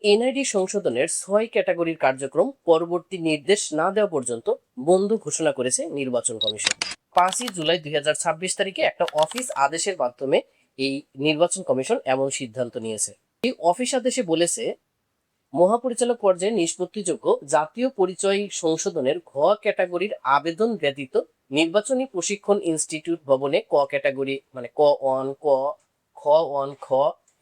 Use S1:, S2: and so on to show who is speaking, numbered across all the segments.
S1: NID সংশোধনের ৬ ক্যাটাগরির কার্যক্রম পরবর্তী নির্দেশ না দেওয়া পর্যন্ত বন্ধ ঘোষণা করেছে নির্বাচন কমিশন। ৫ই জুলাই ২০২৬ তারিখে একটা অফিস আদেশের মাধ্যমে এই নির্বাচন কমিশন এমন সিদ্ধান্ত নিয়েছে। এই অফিস আদেশে বলেছে, মহাপরিচালক পর্যায়ে নিষ্পত্তিযোগ্য জাতীয় পরিচয় সংশোধনের ঘ ক্যাটাগরির আবেদন ব্যতীত নির্বাচনী প্রশিক্ষণ ইনস্টিটিউট ভবনে ক ক্যাটাগরি মানে ক ওয়ান ক, খ ওয়ান খ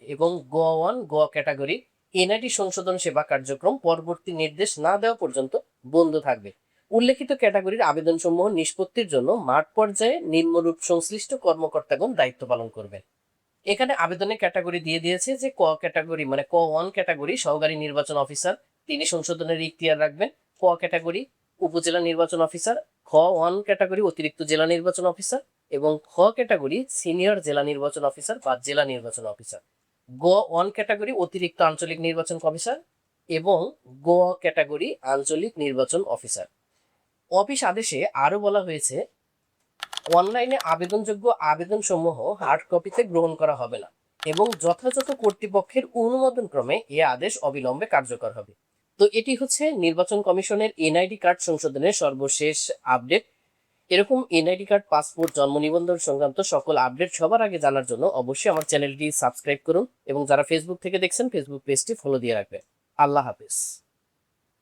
S1: এবং গ ওয়ান গ ক্যাটাগরি এনআইডি সংশোধন সেবা কার্যক্রম পরবর্তী নির্দেশ না দেওয়া পর্যন্ত বন্ধ থাকবে। উল্লেখিত ক্যাটাগরির আবেদনসমূহ নিষ্পত্তির জন্য মাঠ পর্যায়ে নিম্নরূপ সংশ্লিষ্ট কর্মকর্তাগণ দায়িত্ব পালন করবেন। এখানে আবেদনের ক্যাটাগরি দিয়ে দিয়েছে যে ক ক্যাটাগরি মানে ক ওয়ান ক্যাটাগরি সহকারী নির্বাচন অফিসার, তিনি সংশোধনের ইখতিয়ার রাখবেন। ক ক্যাটাগরি উপজেলা নির্বাচন অফিসার, খ ওয়ান ক্যাটাগরি অতিরিক্ত জেলা নির্বাচন অফিসার এবং খ ক্যাটাগরি সিনিয়র জেলা নির্বাচন অফিসার বা জেলা নির্বাচন অফিসার। গ ওয়ান ক্যাটাগরি অতিরিক্ত আঞ্চলিক নির্বাচন কমিশনার এবং গ ক্যাটাগরি আঞ্চলিক নির্বাচন অফিসার। অফিস আদেশে আরো বলা হয়েছে, অনলাইনে আবেদনযোগ্য আবেদনসমূহ হার্ড কপিতে গ্রহণ করা হবে না এবং যথাযথ কর্তৃপক্ষের অনুমোদন ক্রমে এ আদেশ অবিলম্বে কার্যকর হবে। তো এটি হচ্ছে নির্বাচন কমিশনের এনআইডি কার্ড সংশোধনের সর্বশেষ আপডেট। এরকম এনআইডি কার্ড, পাসপোর্ট, জন্ম নিবন্ধন সংক্রান্ত সকল আপডেট সবার আগে জানার জন্য অবশ্যই আমার চ্যানেলটি সাবস্ক্রাইব করুন এবং যারা ফেসবুক থেকে দেখছেন ফেসবুক পেজটি ফলো দিয়ে রাখবেন। আল্লাহ হাফেজ।